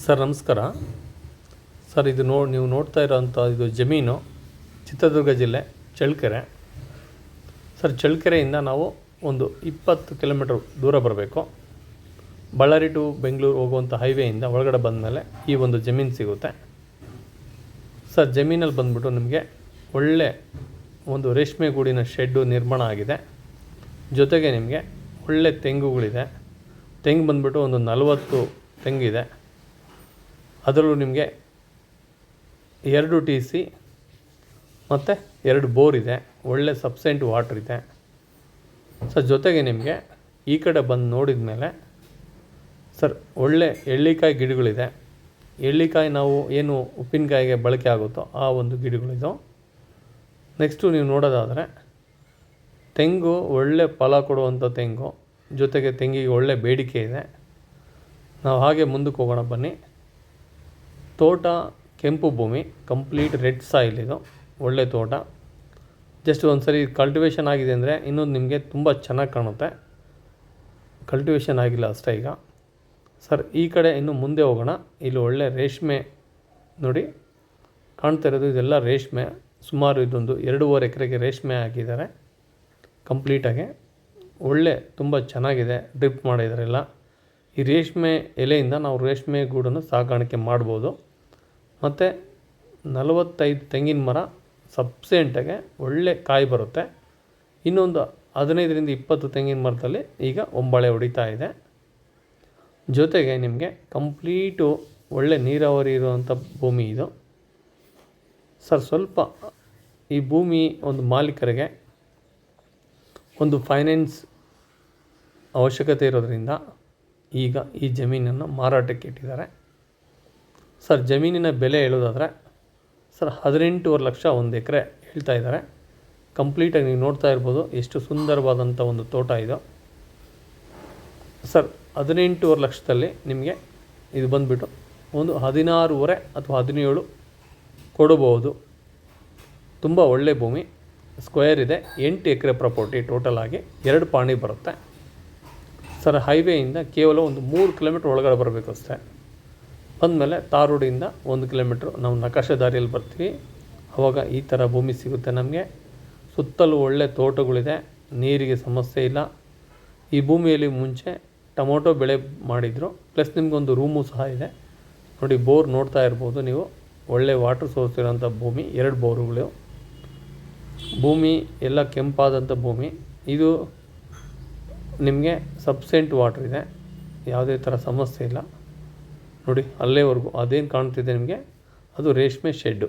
Sir ನಮಸ್ಕಾರ. Sir ಇದು ನೀವು ನೋಡ್ತಾ ಇರೋಂಥ ಇದು ಜಮೀನು ಚಿತ್ರದುರ್ಗ ಜಿಲ್ಲೆ ಚಳ್ಳಕೆರೆ. ಸರ್ ಚಳ್ಳಕೆರೆಯಿಂದ ನಾವು ಒಂದು 20 ಕಿಲೋಮೀಟರ್ ದೂರ ಬರಬೇಕು. ಬಳ್ಳಾರಿ ಟು ಬೆಂಗಳೂರು ಹೋಗುವಂಥ ಹೈವೇಯಿಂದ ಒಳಗಡೆ ಬಂದಮೇಲೆ ಈ ಒಂದು ಜಮೀನು ಸಿಗುತ್ತೆ. ಸರ್ ಜಮೀನಲ್ಲಿ ಬಂದ್ಬಿಟ್ಟು ನಿಮಗೆ ಒಳ್ಳೆ ಒಂದು ರೇಷ್ಮೆ ಗೂಡಿನ ಶೆಡ್ಡು ನಿರ್ಮಾಣ ಆಗಿದೆ. ಜೊತೆಗೆ ನಿಮಗೆ ಒಳ್ಳೆ ತೆಂಗುಗಳಿದೆ. ತೆಂಗು ಬಂದ್ಬಿಟ್ಟು ಒಂದು 40 ತೆಂಗಿದೆ. ಅದರಲ್ಲೂ ನಿಮಗೆ 2 TC ಮತ್ತು 2 ಬೋರ್ ಇದೆ. ಒಳ್ಳೆ ಸಬ್ಸೆಂಟ್ ವಾಟ್ರ್ ಇದೆ. ಸರ್ ಜೊತೆಗೆ ನಿಮಗೆ ಈ ಕಡೆ ಬಂದು ನೋಡಿದ ಮೇಲೆ ಸರ್ ಒಳ್ಳೆ ಎಳ್ಳಿಕಾಯಿ ಗಿಡಗಳಿದೆ. ಎಳ್ಳಿಕಾಯಿ ನಾವು ಏನು ಉಪ್ಪಿನಕಾಯಿಗೆ ಬಳಕೆ ಆಗುತ್ತೋ ಆ ಒಂದು ಗಿಡಗಳಿದು. ನೆಕ್ಸ್ಟು ನೀವು ನೋಡೋದಾದರೆ ತೆಂಗು ಒಳ್ಳೆ ಫಲ ಕೊಡುವಂಥ ತೆಂಗು. ಜೊತೆಗೆ ತೆಂಗಿಗೆ ಒಳ್ಳೆ ಬೇಡಿಕೆ ಇದೆ. ನಾವು ಹಾಗೆ ಮುಂದಕ್ಕೆ ಹೋಗೋಣ ಬನ್ನಿ. ತೋಟ ಕೆಂಪು ಭೂಮಿ, ಕಂಪ್ಲೀಟ್ ರೆಡ್ ಸಾಯಿಲ್ ಇದು. ಒಳ್ಳೆ ತೋಟ. ಜಸ್ಟ್ ಒಂದು ಸರಿ ಕಲ್ಟಿವೇಷನ್ ಆಗಿದೆ ಅಂದರೆ ಇನ್ನೊಂದು ನಿಮಗೆ ತುಂಬ ಚೆನ್ನಾಗಿ ಕಾಣುತ್ತೆ. ಕಲ್ಟಿವೇಷನ್ ಆಗಿಲ್ಲ ಅಷ್ಟೇ ಈಗ. ಸರ್ ಈ ಕಡೆ ಇನ್ನು ಮುಂದೆ ಹೋಗೋಣ. ಇಲ್ಲಿ ಒಳ್ಳೆ ರೇಷ್ಮೆ ನೋಡಿ ಕಾಣ್ತಾ ಇರೋದು, ಇದೆಲ್ಲ ರೇಷ್ಮೆ. ಸುಮಾರು ಇದೊಂದು 2.5 ಎಕರೆಗೆ ರೇಷ್ಮೆ ಹಾಕಿದ್ದಾರೆ ಕಂಪ್ಲೀಟಾಗಿ. ಒಳ್ಳೆ ತುಂಬ ಚೆನ್ನಾಗಿದೆ. ಡ್ರಿಪ್ ಮಾಡಿದಾರೆಲ್ಲ. ಈ ರೇಷ್ಮೆ ಎಲೆಯಿಂದ ನಾವು ರೇಷ್ಮೆ ಗೂಡನ್ನು ಸಾಕಾಣಿಕೆ ಮಾಡ್ಬೋದು. ಮತ್ತು 45 ತೆಂಗಿನ ಮರ ಸಬ್ಸೆಂಟಾಗೆ ಒಳ್ಳೆ ಕಾಯಿ ಬರುತ್ತೆ. ಇನ್ನೊಂದು 15ರಿಂದ 20 ತೆಂಗಿನ ಮರದಲ್ಲಿ ಈಗ ಒಂಬಳೆ ಹೊಡಿತಾ ಇದೆ. ಜೊತೆಗೆ ನಿಮಗೆ ಕಂಪ್ಲೀಟು ಒಳ್ಳೆ ನೀರಾವರಿ ಇರುವಂಥ ಭೂಮಿ ಇದು. ಸರ್ ಸ್ವಲ್ಪ ಈ ಭೂಮಿ ಒಂದು ಮಾಲೀಕರಿಗೆ ಒಂದು ಫೈನಾನ್ಸ್ ಅವಶ್ಯಕತೆ ಇರೋದರಿಂದ ಈಗ ಈ ಜಮೀನನ್ನು ಮಾರಾಟಕ್ಕೆ ಇಟ್ಟಿದ್ದಾರೆ. ಸರ್ ಜಮೀನಿನ ಬೆಲೆ ಹೇಳೋದಾದರೆ ಸರ್ 18.5 ಲಕ್ಷ ಒಂದು ಎಕರೆ ಹೇಳ್ತಾ ಇದ್ದಾರೆ. ಕಂಪ್ಲೀಟಾಗಿ ನೀವು ನೋಡ್ತಾ ಇರ್ಬೋದು ಎಷ್ಟು ಸುಂದರವಾದಂಥ ಒಂದು ತೋಟ ಇದು. ಸರ್ 18.5 ಲಕ್ಷದಲ್ಲಿ ನಿಮಗೆ ಇದು ಬಂದುಬಿಟ್ಟು ಒಂದು 16.5 ಅಥವಾ 17 ಕೊಡಬಹುದು. ತುಂಬ ಒಳ್ಳೆ ಭೂಮಿ. ಸ್ಕ್ವೇರ್ ಇದೆ. 8 ಎಕರೆ ಪ್ರಾಪರ್ಟಿ ಟೋಟಲ್ ಆಗಿ. 2 ಪಾಣಿ ಬರುತ್ತೆ. ಸರ್ ಹೈವೇಯಿಂದ ಕೇವಲ ಒಂದು 3 ಕಿಲೋಮೀಟ್ರ್ ಒಳಗಡೆ ಬರಬೇಕು ಅಷ್ಟೇ. ಬಂದಮೇಲೆ ತಾರ್ ರೋಡಿಂದ 1 ಕಿಲೋಮೀಟ್ರ್ ನಾವು ನಕಾಶೆ ದಾರಿಯಲ್ಲಿ ಬರ್ತೀವಿ. ಆವಾಗ ಈ ಥರ ಭೂಮಿ ಸಿಗುತ್ತೆ ನಮಗೆ. ಸುತ್ತಲೂ ಒಳ್ಳೆ ತೋಟಗಳಿದೆ. ನೀರಿಗೆ ಸಮಸ್ಯೆ ಇಲ್ಲ. ಈ ಭೂಮಿಯಲ್ಲಿ ಮುಂಚೆ ಟೊಮೊಟೊ ಬೆಳೆ ಮಾಡಿದರು. ಪ್ಲಸ್ ನಿಮಗೊಂದು ರೂಮು ಸಹ ಇದೆ. ನೋಡಿ ಬೋರ್ ನೋಡ್ತಾ ಇರ್ಬೋದು ನೀವು. ಒಳ್ಳೆ ವಾಟರ್ ಸೋರ್ಸ್ ಇರೋಂಥ ಭೂಮಿ. 2 ಬೋರುಗಳು. ಭೂಮಿ ಎಲ್ಲ ಕೆಂಪಾದಂಥ ಭೂಮಿ ಇದು. ನಿಮಗೆ ಸಬ್ಸೆಂಟ್ ವಾಟ್ರ್ ಇದೆ. ಯಾವುದೇ ಥರ ಸಮಸ್ಯೆ ಇಲ್ಲ. ನೋಡಿ ಅಲ್ಲೇವರೆಗೂ ಅದೇನು ಕಾಣ್ತಿದೆ ನಿಮಗೆ ಅದು ರೇಷ್ಮೆ ಶೆಡ್ಡು.